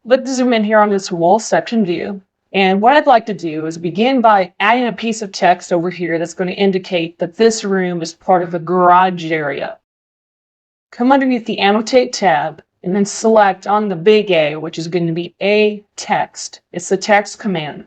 Let's zoom in here on this wall section view. And what I'd like to do is begin by adding a piece of text over here that's going to indicate that this room is part of the garage area. Come underneath the Annotate tab and then select on the big A, which is going to be A text. It's the text command.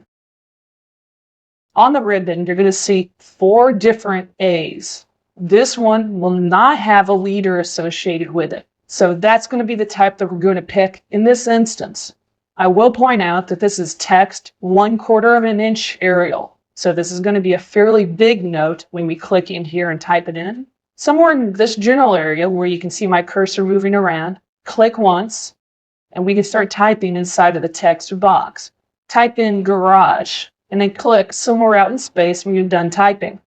On the ribbon, you're going to see 4 different A's. This one will not have a leader associated with it. So that's going to be the type that we're going to pick in this instance. I will point out that this is text 1/4 of an inch Arial. So this is going to be a fairly big note when we click in here and type it in. Somewhere in this general area where you can see my cursor moving around, click once, and we can start typing inside of the text box. Type in garage, and then click somewhere out in space when you're done typing.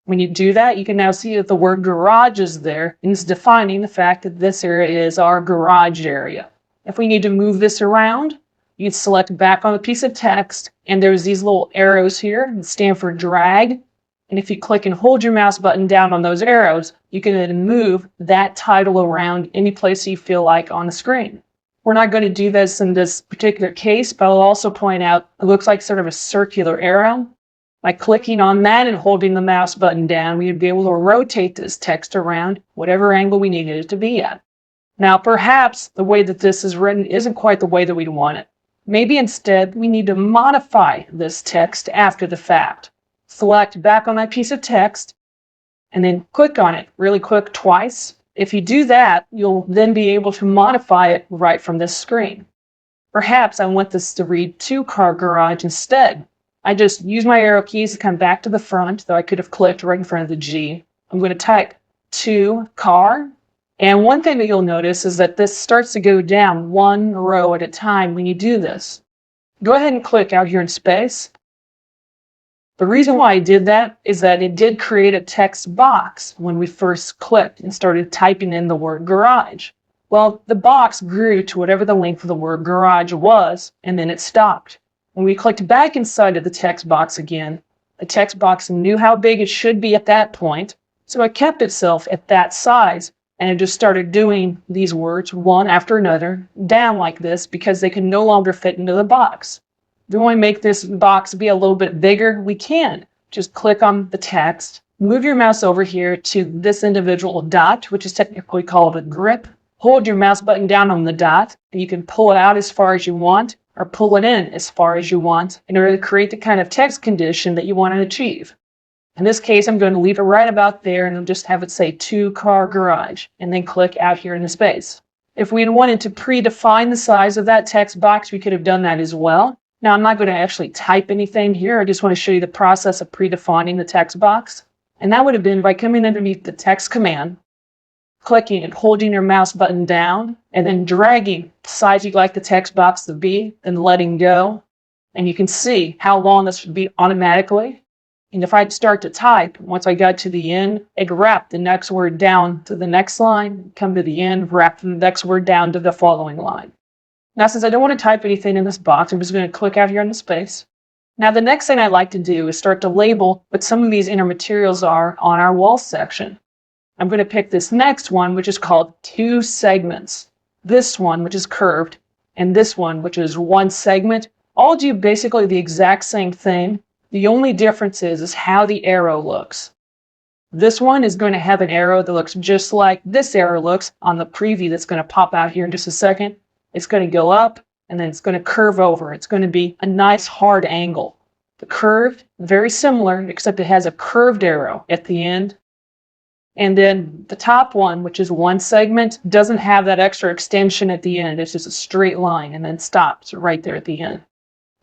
When you do that, you can now see that the word garage is there, and it's defining the fact that this area is our garage area. If we need to move this around, you'd select back on a piece of text, and there's these little arrows here that stand for drag. And if you click and hold your mouse button down on those arrows, you can then move that title around any place you feel like on the screen. We're not going to do this in this particular case, but I'll also point out it looks like sort of a circular arrow. By clicking on that and holding the mouse button down, we'd be able to rotate this text around whatever angle we needed it to be at. Now, perhaps the way that this is written isn't quite the way that we'd want it. Maybe instead we need to modify this text after the fact. Select back on that piece of text and then click on it really quick twice. If you do that, you'll then be able to modify it right from this screen. Perhaps I want this to read 2-car garage instead. I just use my arrow keys to come back to the front, though I could have clicked right in front of the G. I'm going to type 2-car. And one thing that you'll notice is that this starts to go down 1 row at a time when you do this. Go ahead and click out here in space. The reason why I did that is that it did create a text box when we first clicked and started typing in the word garage. Well, the box grew to whatever the length of the word garage was, and then it stopped. When we clicked back inside of the text box again, the text box knew how big it should be at that point, so it kept itself at that size, and it just started doing these words one after another down like this because they can no longer fit into the box. If we want to make this box be a little bit bigger, we can. Just click on the text, move your mouse over here to this individual dot, which is technically called a grip. Hold your mouse button down on the dot, and you can pull it out as far as you want, or pull it in as far as you want in order to create the kind of text condition that you want to achieve. In this case, I'm going to leave it right about there and I'll just have it say 2-car garage, and then click out here in the space. If we wanted to predefine the size of that text box, we could have done that as well. Now, I'm not going to actually type anything here. I just want to show you the process of predefining the text box. And that would have been by coming underneath the text command, clicking and holding your mouse button down, and then dragging the size you'd like the text box to be, and letting go. And you can see how long this would be automatically. And if I'd start to type, once I got to the end, it'd wrap the next word down to the next line, come to the end, wrap the next word down to the following line. Now, since I don't want to type anything in this box, I'm just going to click out here in the space. Now, the next thing I'd like to do is start to label what some of these inner materials are on our wall section. I'm going to pick this next one, which is called 2 segments. This one, which is curved, and this one, which is 1 segment, all do basically the exact same thing. The only difference is how the arrow looks. This one is going to have an arrow that looks just like this arrow looks on the preview that's going to pop out here in just a second. It's going to go up, and then it's going to curve over. It's going to be a nice hard angle. The curved, very similar, except it has a curved arrow at the end. And then the top one, which is 1 segment, doesn't have that extra extension at the end. It's just a straight line and then stops right there at the end.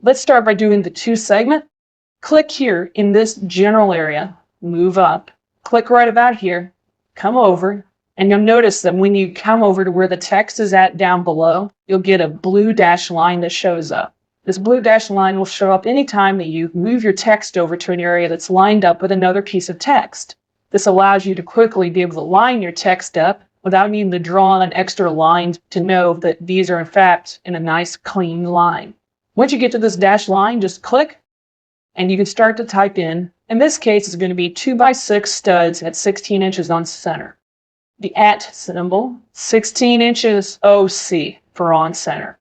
Let's start by doing the 2 segment. Click here in this general area, move up, click right about here, come over, and you'll notice that when you come over to where the text is at down below, you'll get a blue dashed line that shows up. This blue dashed line will show up anytime that you move your text over to an area that's lined up with another piece of text. This allows you to quickly be able to line your text up without needing to draw an extra line to know that these are in fact in a nice clean line. Once you get to this dashed line, just click and you can start to type in. In this case, it's going to be 2x6 studs at 16 inches on center. The at symbol, 16 inches OC for on center.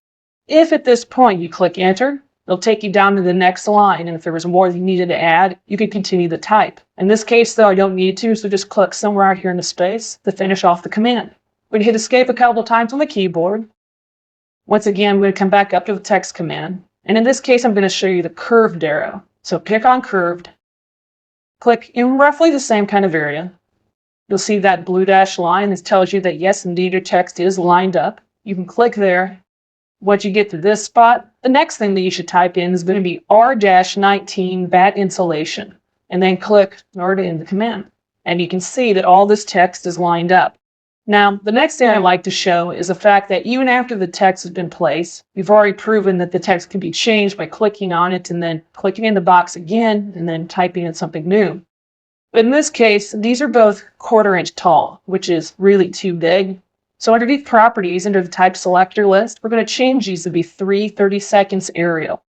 If at this point you click enter, it'll take you down to the next line, and if there was more you needed to add, you could continue to type. In this case though, I don't need to, so just click somewhere out here in the space to finish off the command. We're going to hit escape a couple times on the keyboard. Once again, we're going to come back up to the text command, and in this case I'm going to show you the curved arrow. So pick on curved, click in roughly the same kind of area. You'll see that blue dashed line that tells you that yes, indeed, your text is lined up. You can click there. Once you get to this spot, the next thing that you should type in is going to be R-19 bat insulation, and then click in order to end the command. And you can see that all this text is lined up. Now, the next thing I'd like to show is the fact that even after the text has been placed, we've already proven that the text can be changed by clicking on it and then clicking in the box again and then typing in something new. But in this case, these are both 1/4 inch tall, which is really too big. So underneath properties, under the type selector list, we're going to change these to be 3/30 seconds Arial.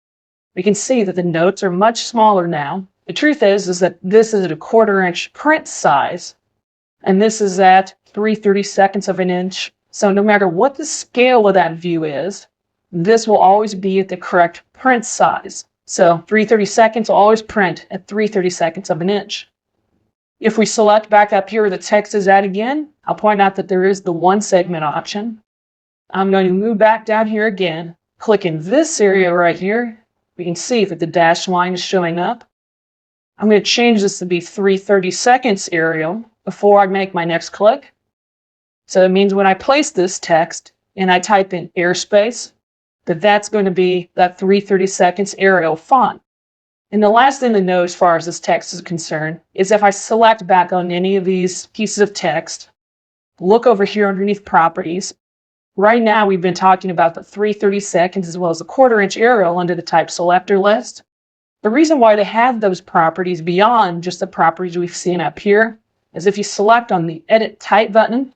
We can see that the notes are much smaller now. The truth is that this is at a 1/4 inch print size, and this is at 3/30 seconds of an inch. So no matter what the scale of that view is, this will always be at the correct print size. So 3/30 seconds will always print at 3/30 seconds of an inch. If we select back up here where the text is at again, I'll point out that there is the one segment option. I'm going to move back down here again, click in this area right here. We can see that the dashed line is showing up. I'm going to change this to be 3/30 seconds Arial before I make my next click. So it means when I place this text and I type in airspace, that's going to be that 3/30 seconds Arial font. And the last thing to know as far as this text is concerned is if I select back on any of these pieces of text, look over here underneath properties. Right now we've been talking about the 3/30 seconds as well as the 1/4 inch Arial under the type selector list. The reason why they have those properties beyond just the properties we've seen up here is if you select on the edit type button,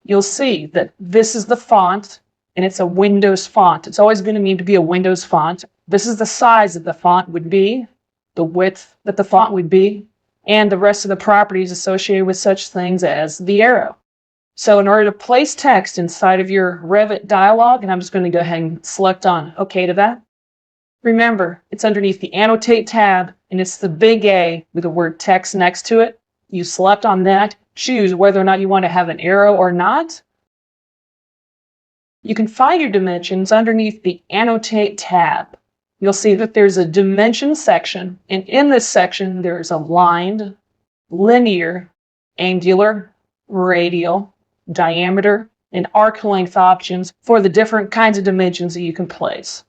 you'll see that this is the font and it's a Windows font. It's always going to need to be a Windows font. This is the size that the font would be, the width that the font would be, and the rest of the properties associated with such things as the arrow. So in order to place text inside of your Revit dialog, and I'm just going to go ahead and select on OK to that. Remember, it's underneath the Annotate tab, and it's the big A with the word text next to it. You select on that, choose whether or not you want to have an arrow or not. You can find your dimensions underneath the Annotate tab. You'll see that there's a dimension section, and in this section there's aligned, linear, angular, radial, diameter, and arc length options for the different kinds of dimensions that you can place.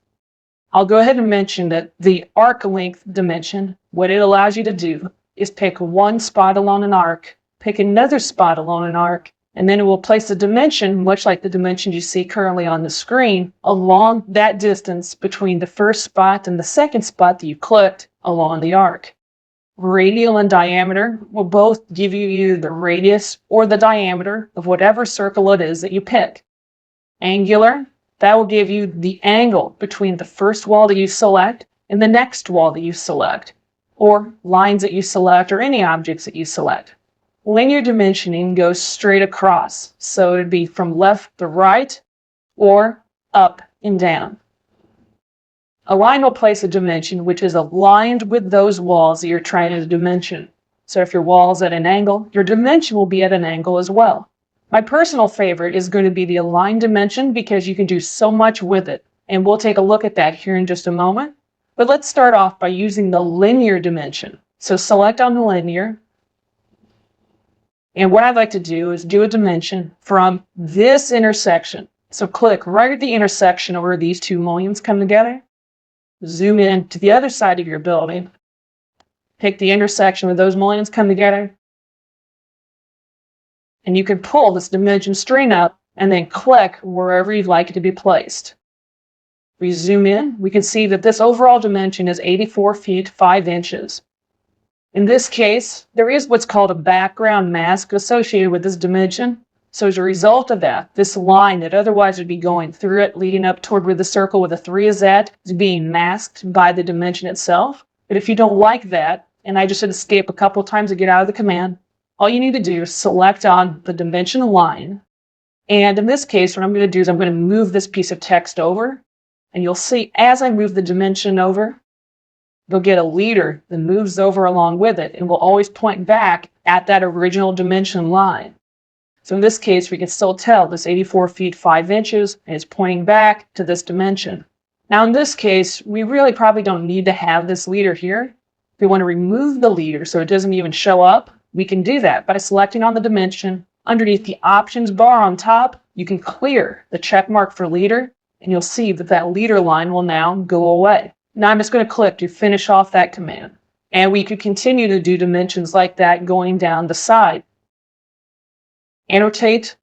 I'll go ahead and mention that the arc length dimension, what it allows you to do is pick one spot along an arc, pick another spot along an arc, and then it will place a dimension, much like the dimensions you see currently on the screen, along that distance between the first spot and the second spot that you clicked along the arc. Radial and diameter will both give you either the radius or the diameter of whatever circle it is that you pick. Angular, that will give you the angle between the first wall that you select and the next wall that you select, or lines that you select, or any objects that you select. Linear dimensioning goes straight across, so it'd be from left to right or up and down. A line will place a dimension which is aligned with those walls that you're trying to dimension. So if your wall's at an angle, your dimension will be at an angle as well. My personal favorite is going to be the align dimension because you can do so much with it, and we'll take a look at that here in just a moment. But let's start off by using the linear dimension. So select on the linear. And what I'd like to do is do a dimension from this intersection. So click right at the intersection where these two mullions come together. Zoom in to the other side of your building. Pick the intersection where those mullions come together. And you can pull this dimension string up and then click wherever you'd like it to be placed. We zoom in, we can see that this overall dimension is 84 feet 5 inches. In this case, there is what's called a background mask associated with this dimension. So as a result of that, this line that otherwise would be going through it, leading up toward where the circle with the 3 is at, is being masked by the dimension itself. But if you don't like that, and I just hit escape a couple times to get out of the command, all you need to do is select on the dimension line. And in this case, what I'm going to do is I'm going to move this piece of text over. And you'll see as I move the dimension over, you'll get a leader that moves over along with it and will always point back at that original dimension line. So in this case, we can still tell this 84 feet 5 inches is pointing back to this dimension. Now in this case, we really probably don't need to have this leader here. If we want to remove the leader so it doesn't even show up, we can do that by selecting on the dimension. Underneath the options bar on top, you can clear the check mark for leader, and you'll see that that leader line will now go away. Now I'm just going to click to finish off that command. And we could continue to do dimensions like that going down the side. Annotate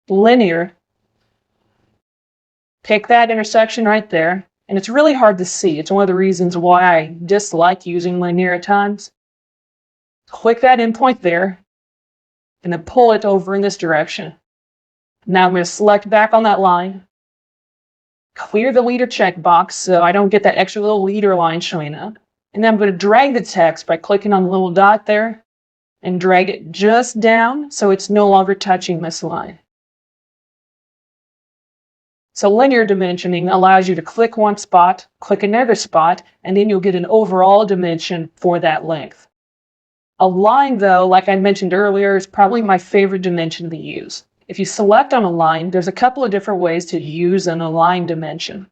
linear. Pick that intersection right there. And it's really hard to see. It's one of the reasons why I dislike using linear at times. Click that endpoint there, and then pull it over in this direction. Now I'm going to select back on that line. Clear the leader checkbox so I don't get that extra little leader line showing up. And then I'm going to drag the text by clicking on the little dot there and drag it just down so it's no longer touching this line. So linear dimensioning allows you to click one spot, click another spot, and then you'll get an overall dimension for that length. A line, though, like I mentioned earlier, is probably my favorite dimension to use. If you select on a line, there's a couple of different ways to use an align dimension.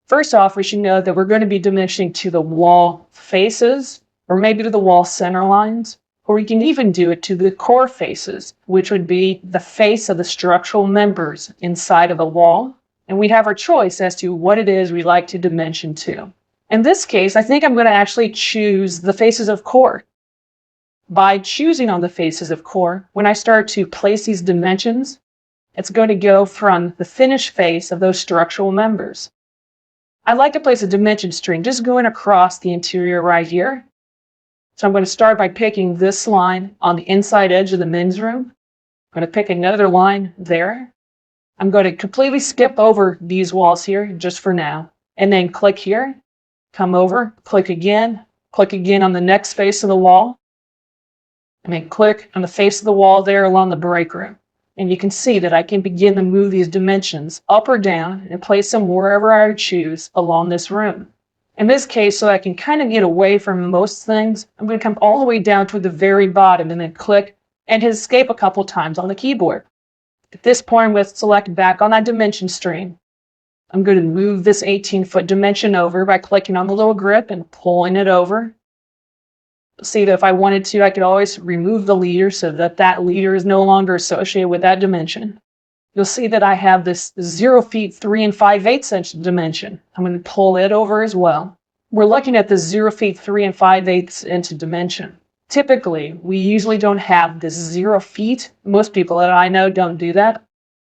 First off, we should know that we're going to be dimensioning to the wall faces, or maybe to the wall center lines, or we can even do it to the core faces, which would be the face of the structural members inside of the wall. And we have our choice as to what it is we like to dimension to. In this case, I think I'm going to actually choose the faces of core. By choosing on the faces of core, when I start to place these dimensions, it's going to go from the finished face of those structural members. I'd like to place a dimension string just going across the interior right here. So I'm going to start by picking this line on the inside edge of the men's room. I'm going to pick another line there. I'm going to completely skip over these walls here just for now, and then click here, come over, click again on the next face of the wall, and then click on the face of the wall there along the break room. And you can see that I can begin to move these dimensions up or down and place them wherever I choose along this room. In this case, so I can kind of get away from most things, I'm going to come all the way down to the very bottom and then click and hit escape a couple times on the keyboard. At this point, I'm going to select back on that dimension string. I'm going to move this 18-foot dimension over by clicking on the little grip and pulling it over. See that if I wanted to, I could always remove the leader so that that leader is no longer associated with that dimension. You'll see that I have this 0 feet 3 5/8 inch dimension. I'm going to pull it over as well. We're looking at the 0 feet 3 5/8 inch dimension. Typically, we usually don't have this 0 feet. Most people that I know don't do that.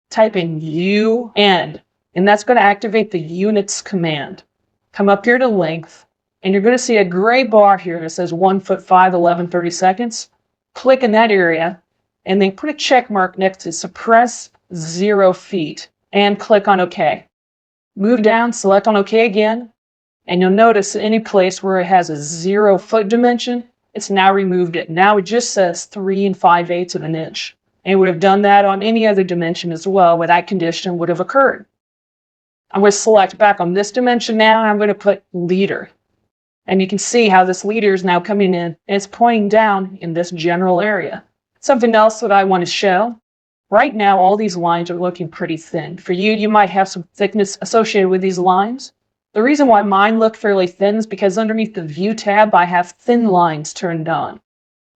Type in UN, and that's going to activate the units command. Come up here to length, and you're going to see a gray bar here that says 1 foot 5, 11, 30 seconds. Click in that area, and then put a check mark next to suppress 0 feet, and click on OK. Move down, select on OK again, and you'll notice any place where it has a 0 foot dimension, it's now removed it. Now it just says 3 5/8 of an inch. And it would have done that on any other dimension as well where that condition would have occurred. I'm going to select back on this dimension now, and I'm going to put leader. And you can see how this leader is now coming in, and it's pointing down in this general area. Something else that I want to show. Right now, all these lines are looking pretty thin. For you, you might have some thickness associated with these lines. The reason why mine look fairly thin is because underneath the View tab, I have thin lines turned on.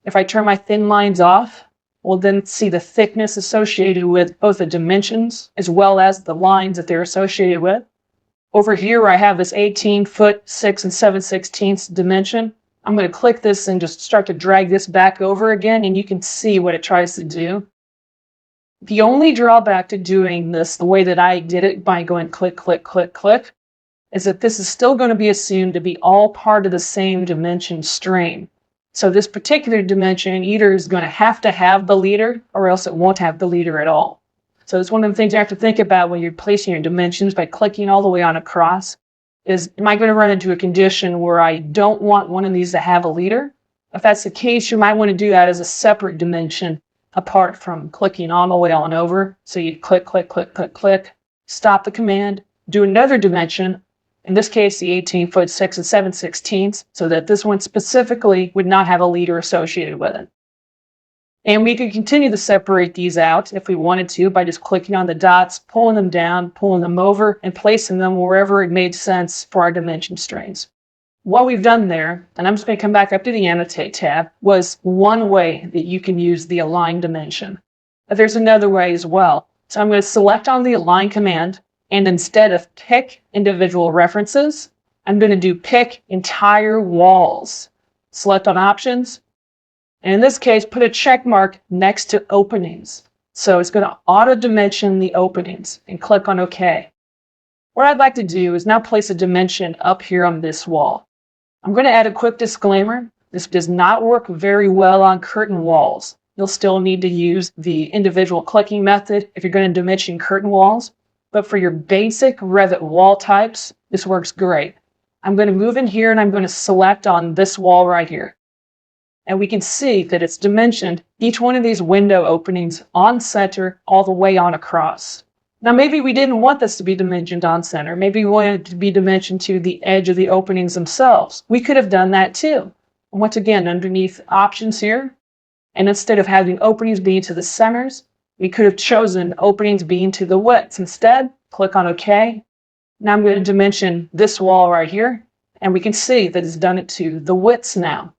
If I turn my thin lines off, we'll then see the thickness associated with both the dimensions as well as the lines that they're associated with. Over here, I have this 18-foot 6 7/16 dimension. I'm going to click this and just start to drag this back over again, and you can see what it tries to do. The only drawback to doing this the way that I did it by going click, click, click, click, is that this is still going to be assumed to be all part of the same dimension string. So this particular dimension either is going to have the leader or else it won't have the leader at all. So it's one of the things you have to think about when you're placing your dimensions by clicking all the way on across is, am I going to run into a condition where I don't want one of these to have a leader? If that's the case, you might want to do that as a separate dimension apart from clicking all the way on over. So you click, click, click, click, click, stop the command, do another dimension, in this case, the 18-foot 6 and 7/16, so that this one specifically would not have a leader associated with it. And we could continue to separate these out if we wanted to by just clicking on the dots, pulling them down, pulling them over, and placing them wherever it made sense for our dimension strings. What we've done there, and I'm just going to come back up to the Annotate tab, was one way that you can use the Align dimension. But there's another way as well. So I'm going to select on the Align command, and instead of pick individual references, I'm going to do pick entire walls. Select on Options, and in this case, put a check mark next to openings. So it's going to auto-dimension the openings, and click on OK. What I'd like to do is now place a dimension up here on this wall. I'm going to add a quick disclaimer. This does not work very well on curtain walls. You'll still need to use the individual clicking method if you're going to dimension curtain walls. But for your basic Revit wall types, this works great. I'm going to move in here and I'm going to select on this wall right here. And we can see that it's dimensioned each one of these window openings on center all the way on across. Now maybe we didn't want this to be dimensioned on center. Maybe we wanted it to be dimensioned to the edge of the openings themselves. We could have done that too. Once again, underneath Options here, and instead of having openings being to the centers, we could have chosen openings being to the widths. Instead, click on OK. Now I'm going to dimension this wall right here, and we can see that it's done it to the widths now.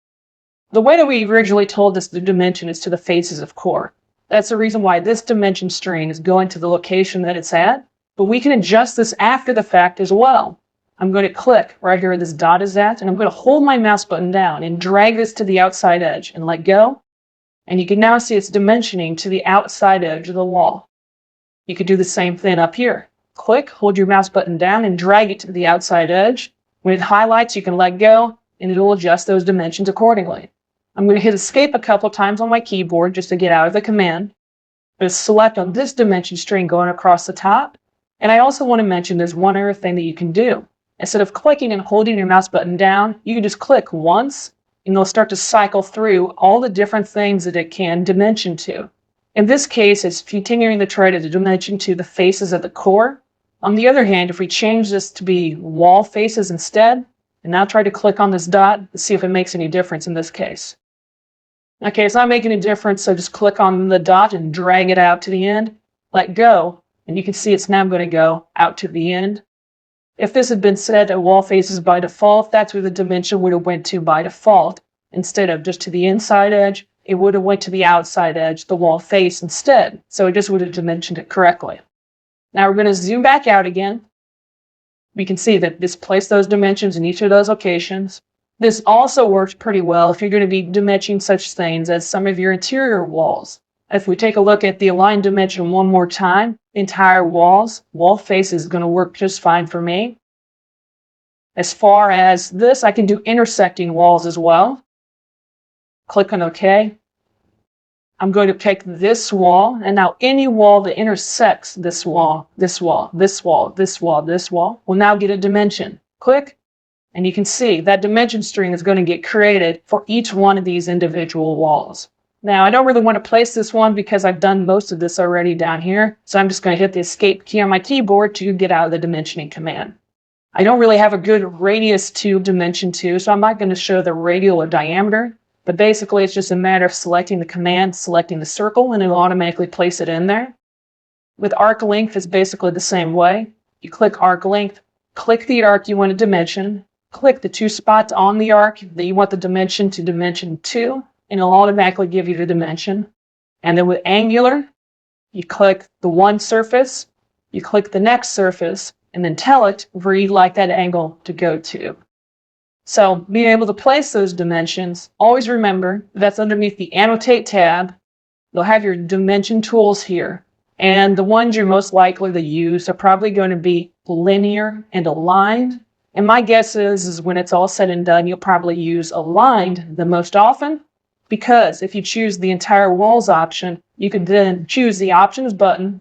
The way that we originally told this to dimension is to the faces of core. That's the reason why this dimension string is going to the location that it's at, but we can adjust this after the fact as well. I'm going to click right here where this dot is at, and I'm going to hold my mouse button down and drag this to the outside edge and let go. And you can now see it's dimensioning to the outside edge of the wall. You could do the same thing up here. Click, hold your mouse button down, and drag it to the outside edge. When it highlights, you can let go, and it'll adjust those dimensions accordingly. I'm going to hit Escape a couple times on my keyboard just to get out of the command. I'm going to select on this dimension string going across the top. And I also want to mention there's one other thing that you can do. Instead of clicking and holding your mouse button down, you can just click once, and it'll start to cycle through all the different things that it can dimension to. In this case, it's continuing to try to dimension to the faces of the core. On the other hand, if we change this to be wall faces instead, and now try to click on this dot to see if it makes any difference in this case. Okay, it's not making a difference, so just click on the dot and drag it out to the end, let go, and you can see it's now going to go out to the end. If this had been set at wall faces by default, that's where the dimension would have went to by default. Instead of just to the inside edge, it would have went to the outside edge, the wall face instead. So it just would have dimensioned it correctly. Now we're going to zoom back out again. We can see that this placed those dimensions in each of those locations. This also works pretty well if you're going to be dimensioning such things as some of your interior walls. If we take a look at the Align dimension one more time, entire walls, wall face is going to work just fine for me. As far as this, I can do intersecting walls as well. Click on OK. I'm going to pick this wall, and now any wall that intersects this wall, this wall, this wall, this wall, this wall, will now get a dimension. Click, and you can see that dimension string is going to get created for each one of these individual walls. Now, I don't really want to place this one because I've done most of this already down here, so I'm just going to hit the Escape key on my keyboard to get out of the dimensioning command. I don't really have a good radius to dimension to, so I'm not going to show the radial or diameter, but basically it's just a matter of selecting the command, selecting the circle, and it'll automatically place it in there. With arc length, it's basically the same way. You click arc length, click the arc you want to dimension, click the two spots on the arc that you want the dimension to dimension to, and it'll automatically give you the dimension. And then with angular, you click the one surface, you click the next surface, and then tell it where you'd like that angle to go to. So being able to place those dimensions, always remember that's underneath the Annotate tab. You'll have your dimension tools here. And the ones you're most likely to use are probably going to be linear and aligned. And my guess is when it's all said and done, you'll probably use aligned the most often. Because if you choose the entire walls option, you can then choose the options button